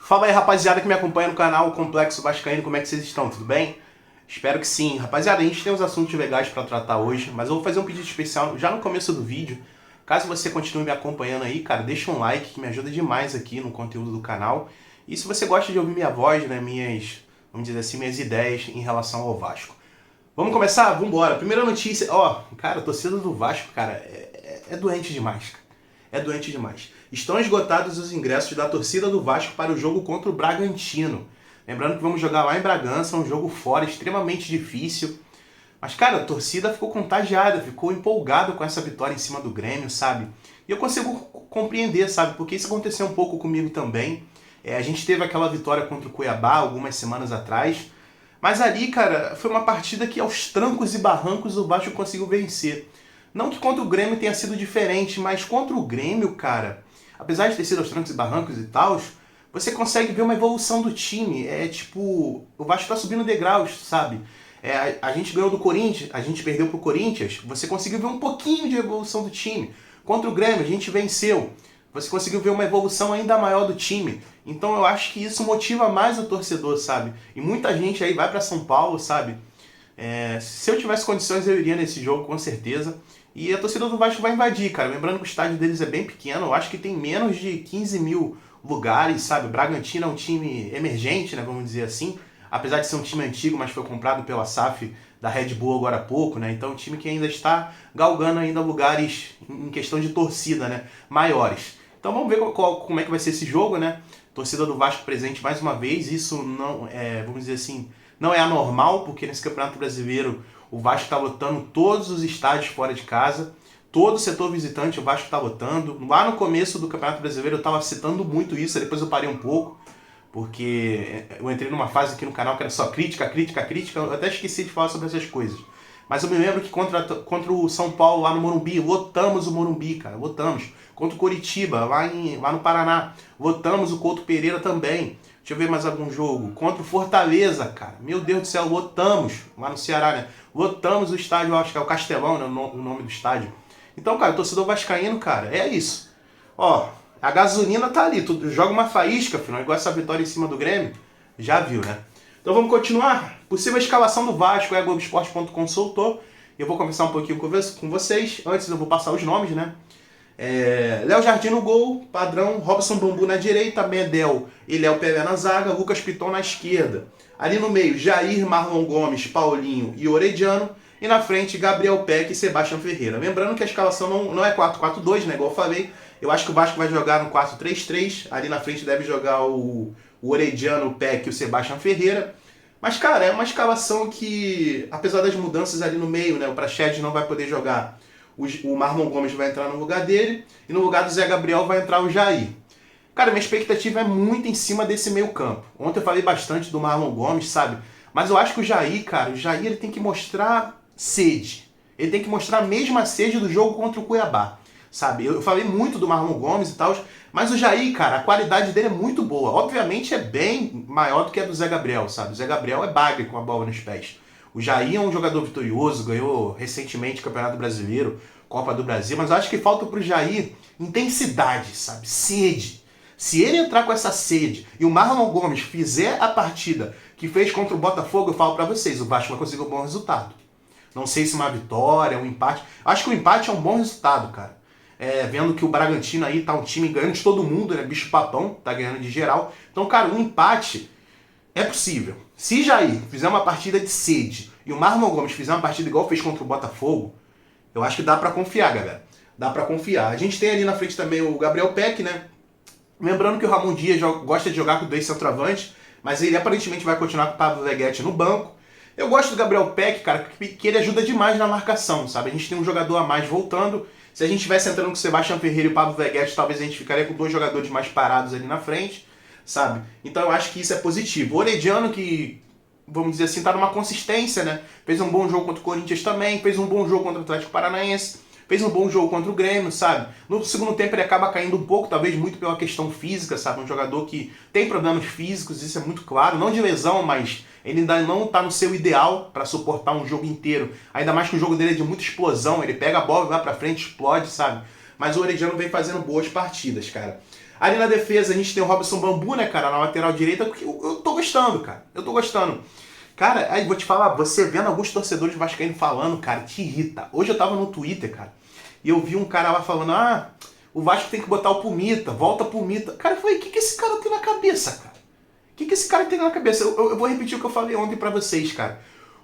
Fala aí, rapaziada que me acompanha no canal Complexo Vascaíno, como é que vocês estão? Tudo bem? Espero que sim. Rapaziada, a gente tem uns assuntos legais para tratar hoje, mas eu vou fazer um pedido especial já no começo do vídeo. Caso você continue me acompanhando aí, cara, deixa um like que me ajuda demais aqui no conteúdo do canal. E se você gosta de ouvir minha voz, né, vamos dizer assim, minhas ideias em relação ao Vasco. Vamos começar? Vambora. Primeira notícia, cara, a torcida do Vasco, cara, é doente demais, cara. É doente demais. Estão esgotados os ingressos da torcida do Vasco para o jogo contra o Bragantino. Lembrando que vamos jogar lá em Bragança, um jogo fora, extremamente difícil. Mas, cara, a torcida ficou contagiada, ficou empolgada com essa vitória em cima do Grêmio, sabe? E eu consigo compreender, sabe? Porque isso aconteceu um pouco comigo também. A gente teve aquela vitória contra o Cuiabá algumas semanas atrás. Mas ali, cara, foi uma partida que aos trancos e barrancos o Vasco conseguiu vencer. Não que contra o Grêmio tenha sido diferente, mas contra o Grêmio, cara, apesar de ter sido aos trancos e barrancos e tal, você consegue ver uma evolução do time. Tipo, o Vasco tá subindo degraus, sabe? A gente ganhou do Corinthians, a gente perdeu pro Corinthians, você conseguiu ver um pouquinho de evolução do time. Contra o Grêmio, a gente venceu. Você conseguiu ver uma evolução ainda maior do time. Então eu acho que isso motiva mais o torcedor, sabe? E muita gente aí vai para São Paulo, sabe? Se eu tivesse condições, eu iria nesse jogo, com certeza. E a torcida do Vasco vai invadir, cara. Lembrando que o estádio deles é bem pequeno, eu acho que tem menos de 15 mil lugares, sabe? O Bragantino é um time emergente, né? Vamos dizer assim. Apesar de ser um time antigo, mas foi comprado pela SAF da Red Bull agora há pouco, né? Então é um time que ainda está galgando ainda lugares em questão de torcida, né? Maiores. Então vamos ver como é que vai ser esse jogo, né? Torcida do Vasco presente mais uma vez. Isso não é, vamos dizer assim, não é anormal, porque nesse Campeonato Brasileiro o Vasco está lotando todos os estádios fora de casa. Todo o setor visitante o Vasco está lotando. Lá no começo do Campeonato Brasileiro eu estava citando muito isso, depois eu parei um pouco, porque eu entrei numa fase aqui no canal que era só crítica, crítica, crítica. Eu até esqueci de falar sobre essas coisas. Mas eu me lembro que contra o São Paulo, lá no Morumbi, lotamos o Morumbi, cara, lotamos. Contra o Coritiba, lá no Paraná, lotamos o Couto Pereira também. Deixa eu ver mais algum jogo. Contra o Fortaleza, cara. Meu Deus do céu, lotamos. Lá no Ceará, né? Lotamos o estádio, acho que é o Castelão, né? O nome do estádio. Então, cara, o torcedor vascaíno, cara, é isso. A gasolina tá ali. Tu joga uma faísca, afinal, igual essa vitória em cima do Grêmio. Já viu, né? Então vamos continuar. Possível escalação do Vasco, a Globoesporte.com soltou. Eu vou conversar um pouquinho com vocês. Antes eu vou passar os nomes, né? Léo Jardim no gol, padrão. Robson Bambu na direita, Medel e Léo Pelé na zaga, Lucas Piton na esquerda. Ali no meio, Jair, Marlon Gomes, Paulinho e Orediano. E na frente, Gabriel Peck e Sebastião Ferreira. Lembrando que a escalação não é 4-4-2, né? Igual eu falei. Eu acho que o Vasco vai jogar no 4-3-3. Ali na frente deve jogar o Orediano, o Peck e o Sebastião Ferreira. Mas, cara, é uma escalação que, apesar das mudanças ali no meio, né? O Praxedes não vai poder jogar. O Marlon Gomes vai entrar no lugar dele. E no lugar do Zé Gabriel vai entrar o Jair. Cara, minha expectativa é muito em cima desse meio campo. Ontem eu falei bastante do Marlon Gomes, sabe? Mas eu acho que o Jair, cara, ele tem que mostrar sede. Ele tem que mostrar a mesma sede do jogo contra o Cuiabá, sabe? Eu falei muito do Marlon Gomes e tal, mas o Jair, cara, a qualidade dele é muito boa. Obviamente é bem maior do que a do Zé Gabriel, sabe? O Zé Gabriel é bagre com a bola nos pés. O Jair é um jogador vitorioso, ganhou recentemente o Campeonato Brasileiro, Copa do Brasil, mas eu acho que falta pro Jair intensidade, sabe? Sede. Se ele entrar com essa sede e o Marlon Gomes fizer a partida que fez contra o Botafogo, eu falo pra vocês, o Vasco vai conseguir um bom resultado. Não sei se uma vitória, um empate. Acho que o empate é um bom resultado, cara. Vendo que o Bragantino aí tá um time ganhando de todo mundo, né? Bicho papão, tá ganhando de geral. Então, cara, um empate é possível. Se Jair fizer uma partida de sede e o Marlon Gomes fizer uma partida igual fez contra o Botafogo, eu acho que dá pra confiar, galera. Dá pra confiar. A gente tem ali na frente também o Gabriel Peck, né? Lembrando que o Ramon Dias gosta de jogar com dois centroavantes, mas ele aparentemente vai continuar com o Pablo Veguete no banco. Eu gosto do Gabriel Peck, cara, que ele ajuda demais na marcação, sabe? A gente tem um jogador a mais voltando. Se a gente tivesse entrando com o Sebastião Ferreira e o Pablo Veguete, talvez a gente ficaria com dois jogadores mais parados ali na frente, sabe? Então eu acho que isso é positivo. O Orediano, que, vamos dizer assim, tá numa consistência, né? Fez um bom jogo contra o Corinthians também, fez um bom jogo contra o Atlético Paranaense, fez um bom jogo contra o Grêmio, sabe? No segundo tempo ele acaba caindo um pouco, talvez muito pela questão física, sabe? Um jogador que tem problemas físicos, isso é muito claro. Não de lesão, mas ele ainda não está no seu ideal para suportar um jogo inteiro. Ainda mais que o jogo dele é de muita explosão, ele pega a bola, vai pra frente, explode, sabe? Mas o Orediano vem fazendo boas partidas, cara. Ali na defesa a gente tem o Robson Bambu, né, cara, na lateral direita, porque eu tô gostando, cara. Eu tô gostando. Cara, aí vou te falar, você vendo alguns torcedores vascaínos falando, cara, te irrita. Hoje eu tava no Twitter, cara, e eu vi um cara lá falando, o Vasco tem que botar o Pumita, volta Pumita. Cara, eu falei, o que esse cara tem na cabeça, cara? O que esse cara tem na cabeça? Eu vou repetir o que eu falei ontem pra vocês, cara.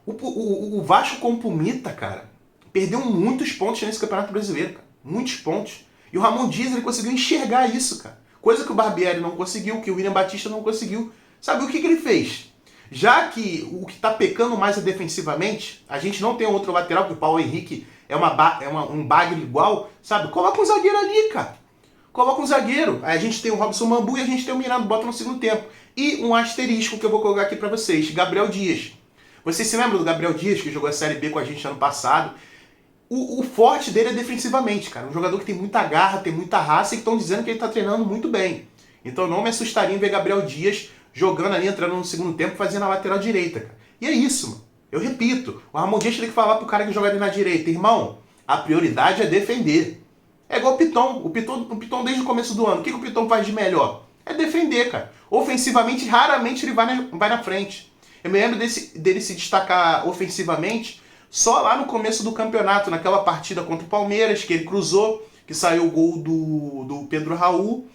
O Vasco com o Pumita, cara, perdeu muitos pontos nesse Campeonato Brasileiro, cara. Muitos pontos. E o Ramon Dias, ele conseguiu enxergar isso, cara. Coisa que o Barbieri não conseguiu, que o William Batista não conseguiu. Sabe o que ele fez? Já que o que está pecando mais é defensivamente, a gente não tem outro lateral, porque o Paulo Henrique é um bagre igual, sabe? Coloca um zagueiro ali, cara. Coloca um zagueiro. Aí a gente tem o Robson Bambu e a gente tem o Miranda, bota no segundo tempo. E um asterisco que eu vou colocar aqui para vocês, Gabriel Dias. Vocês se lembram do Gabriel Dias, que jogou a Série B com a gente ano passado? O forte dele é defensivamente, cara. Um jogador que tem muita garra, tem muita raça e que estão dizendo que ele está treinando muito bem. Então não me assustaria em ver Gabriel Dias jogando ali, entrando no segundo tempo, fazendo a lateral direita, cara. E é isso, mano. Eu repito, o Ramon Dias tem que falar pro cara que joga ali na direita, irmão, a prioridade é defender. É igual o Piton. O Piton desde o começo do ano, o que o Piton faz de melhor? É defender, cara. Ofensivamente, raramente ele vai na frente. Eu me lembro dele se destacar ofensivamente só lá no começo do campeonato, naquela partida contra o Palmeiras, que ele cruzou, que saiu o gol do Pedro Raul.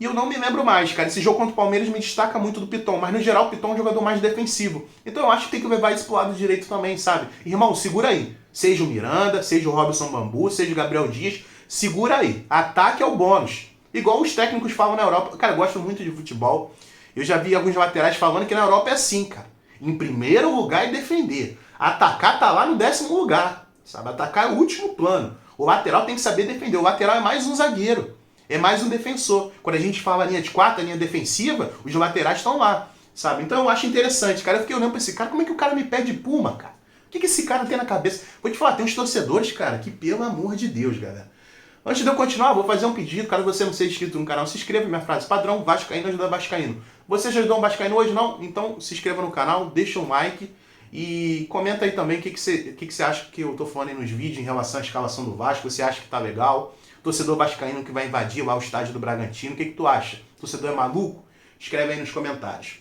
E eu não me lembro mais, cara. Esse jogo contra o Palmeiras me destaca muito do Piton, mas no geral o Piton é um jogador mais defensivo. Então eu acho que tem que levar isso pro lado direito também, sabe? Irmão, segura aí. Seja o Miranda, seja o Robson Bambu, seja o Gabriel Dias, segura aí. Ataque é o bônus. Igual os técnicos falam na Europa. Cara, eu gosto muito de futebol. Eu já vi alguns laterais falando que na Europa é assim, cara. Em primeiro lugar é defender. Atacar tá lá no 10º lugar, sabe? Atacar é o último plano. O lateral tem que saber defender. O lateral é mais um zagueiro. É mais um defensor. Quando a gente fala linha de 4, a linha defensiva, os laterais estão lá, sabe? Então eu acho interessante, cara. Eu fiquei olhando pra esse cara, como é que o cara me pede Puma, cara? O que esse cara tem na cabeça? Vou te falar, tem uns torcedores, cara, que pelo amor de Deus, galera. Antes de eu continuar, vou fazer um pedido. Caso você não seja inscrito no canal, se inscreva. Minha frase padrão, Vascaíno ajuda Vascaíno. Você já ajudou um Vascaíno hoje, não? Então se inscreva no canal, deixa um like e comenta aí também o que você acha que eu tô falando aí nos vídeos em relação à escalação do Vasco. Você acha que tá legal? Torcedor vascaíno que vai invadir lá o estádio do Bragantino, o que tu acha? Torcedor é maluco? Escreve aí nos comentários.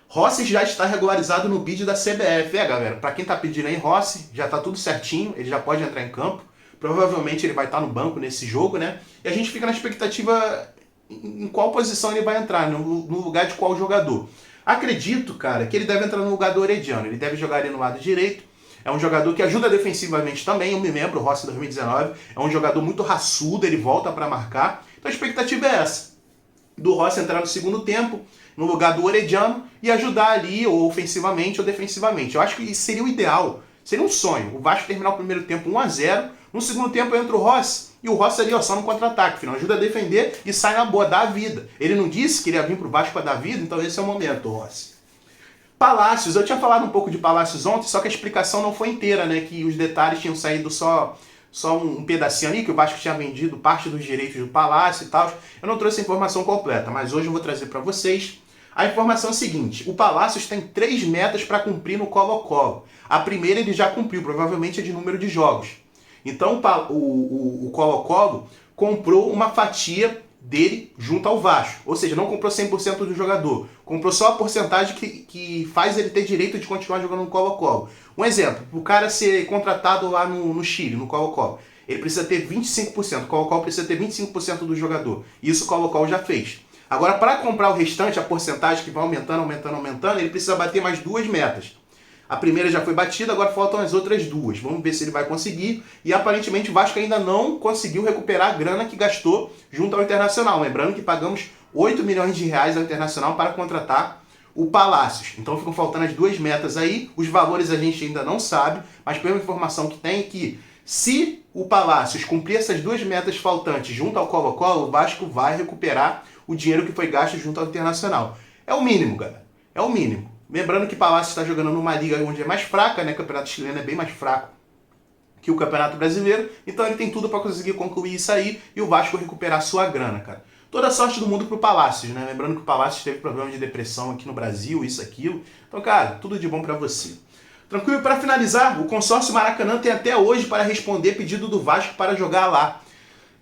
Rossi já está regularizado no bid da CBF. Galera, pra quem tá pedindo aí, Rossi, já tá tudo certinho, ele já pode entrar em campo. Provavelmente ele vai estar no banco nesse jogo, né? E a gente fica na expectativa em qual posição ele vai entrar, no lugar de qual jogador. Acredito, cara, que ele deve entrar no lugar do Orediano. Ele deve jogar ali no lado direito. É um jogador que ajuda defensivamente também. Eu me lembro, o Rossi 2019. É um jogador muito raçudo, ele volta para marcar. Então a expectativa é essa. Do Rossi entrar no segundo tempo, no lugar do Orediano, e ajudar ali, ou ofensivamente ou defensivamente. Eu acho que isso seria o ideal. Seria um sonho. O Vasco terminar o primeiro tempo 1-0. No segundo tempo entra o Rossi. E o Rossi ali, ó, só no contra-ataque. Final, ajuda a defender e sai na boa, dá a vida. Ele não disse que ele ia vir pro Vasco para dar vida, então esse é o momento, Rossi. Palácios, eu tinha falado um pouco de Palácios ontem, só que a explicação não foi inteira, né? Que os detalhes tinham saído só um pedacinho ali, que o Vasco tinha vendido parte dos direitos do Palácio e tal. Eu não trouxe a informação completa, mas hoje eu vou trazer para vocês. A informação é a seguinte: o Palácios tem 3 metas para cumprir no Colo-Colo. A primeira ele já cumpriu, provavelmente é de número de jogos. Então o Colo-Colo comprou uma fatia dele junto ao Vasco. Ou seja, não comprou 100% do jogador. Comprou só a porcentagem que faz ele ter direito de continuar jogando no Colo-Colo. Um exemplo, o cara ser contratado lá no Chile, no Colo-Colo, ele precisa ter 25%. O Colo-Colo precisa ter 25% do jogador. Isso o Colo-Colo já fez. Agora, para comprar o restante, a porcentagem que vai aumentando, ele precisa bater mais 2 metas. A primeira já foi batida, agora faltam as outras 2. Vamos ver se ele vai conseguir. E aparentemente o Vasco ainda não conseguiu recuperar a grana que gastou junto ao Internacional. Lembrando que pagamos 8 milhões de reais ao Internacional para contratar o Palácios. Então ficam faltando as 2 metas aí. Os valores a gente ainda não sabe, mas pela informação que tem que se o Palácios cumprir essas 2 metas faltantes junto ao Colo-Colo, o Vasco vai recuperar o dinheiro que foi gasto junto ao Internacional. É o mínimo, galera. É o mínimo. Lembrando que Palácio está jogando numa liga onde é mais fraca, né? O campeonato chileno é bem mais fraco que o campeonato brasileiro. Então ele tem tudo para conseguir concluir isso aí e o Vasco recuperar sua grana, cara. Toda a sorte do mundo pro Palácios, né? Lembrando que o Palácios teve problema de depressão aqui no Brasil, isso, aquilo. Então, cara, tudo de bom para você. Tranquilo? Para finalizar, o consórcio Maracanã tem até hoje para responder pedido do Vasco para jogar lá.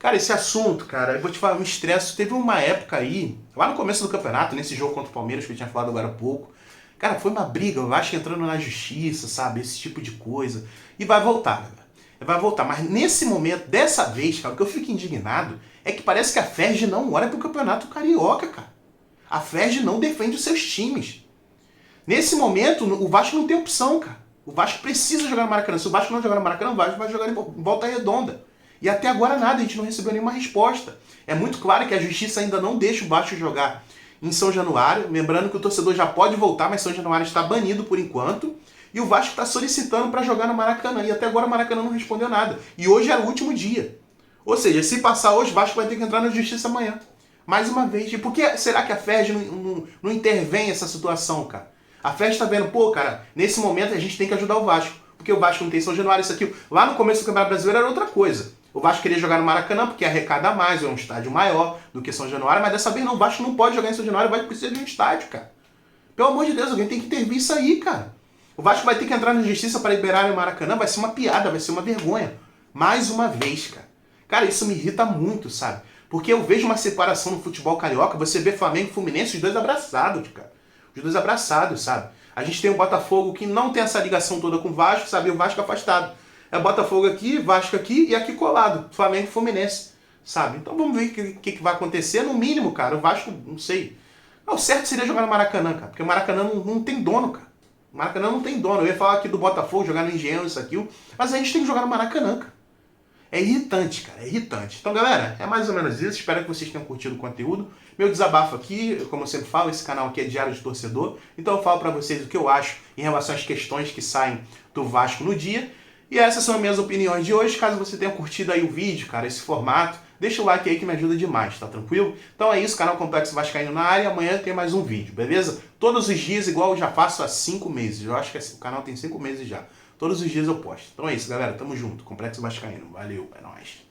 Cara, esse assunto, cara, eu vou te falar, me estresse. Teve uma época aí, lá no começo do campeonato, nesse jogo contra o Palmeiras, que eu tinha falado agora há pouco. Cara, foi uma briga, o Vasco entrando na justiça, sabe? Esse tipo de coisa. E vai voltar, galera. Vai voltar. Mas nesse momento, dessa vez, cara, o que eu fico indignado é que parece que a Ferj não olha pro campeonato carioca, cara. A Ferj não defende os seus times. Nesse momento, o Vasco não tem opção, cara. O Vasco precisa jogar no Maracanã. Se o Vasco não jogar no Maracanã, o Vasco vai jogar em Volta Redonda. E até agora nada, a gente não recebeu nenhuma resposta. É muito claro que a justiça ainda não deixa o Vasco jogar em São Januário. Lembrando que o torcedor já pode voltar, mas São Januário está banido por enquanto. E o Vasco está solicitando para jogar no Maracanã. E até agora o Maracanã não respondeu nada. E hoje é o último dia. Ou seja, se passar hoje, o Vasco vai ter que entrar na justiça amanhã. Mais uma vez. E por que será que a Ferj não intervém nessa situação, cara? A Ferj está vendo, pô, cara, nesse momento a gente tem que ajudar o Vasco. Porque o Vasco não tem São Januário, isso aqui. Lá no começo do Campeonato Brasileiro era outra coisa. O Vasco queria jogar no Maracanã porque arrecada mais, é um estádio maior do que São Januário, mas dessa vez não, o Vasco não pode jogar em São Januário, o Vasco precisa de um estádio, cara. Pelo amor de Deus, alguém tem que intervir isso aí, cara. O Vasco vai ter que entrar na justiça para liberar o Maracanã, vai ser uma piada, vai ser uma vergonha. Mais uma vez, cara. Cara, isso me irrita muito, sabe? Porque eu vejo uma separação no futebol carioca, você vê Flamengo e Fluminense, os dois abraçados, cara. Os dois abraçados, sabe? A gente tem o Botafogo que não tem essa ligação toda com o Vasco, sabe? O Vasco afastado. É Botafogo aqui, Vasco aqui e aqui colado. Flamengo e Fluminense, sabe? Então vamos ver o que vai acontecer. No mínimo, cara, o Vasco, não sei. O certo seria jogar no Maracanã, cara. Porque o Maracanã não tem dono, cara. O Maracanã não tem dono. Eu ia falar aqui do Botafogo, jogar no Engenhão, isso, aquilo. Mas a gente tem que jogar no Maracanã, cara. É irritante, cara. É irritante. Então, galera, é mais ou menos isso. Espero que vocês tenham curtido o conteúdo. Meu desabafo aqui, como eu sempre falo, esse canal aqui é Diário de Torcedor. Então eu falo pra vocês o que eu acho em relação às questões que saem do Vasco no dia. E essas são as minhas opiniões de hoje. Caso você tenha curtido aí o vídeo, cara, esse formato, deixa o like aí que me ajuda demais, tá tranquilo? Então é isso, canal Complexo Vascaíno na área. Amanhã tem mais um vídeo, beleza? Todos os dias, igual eu já faço há 5 meses. Eu acho que o canal tem 5 meses já. Todos os dias eu posto. Então é isso, galera. Tamo junto. Complexo Vascaíno. Valeu, é nóis.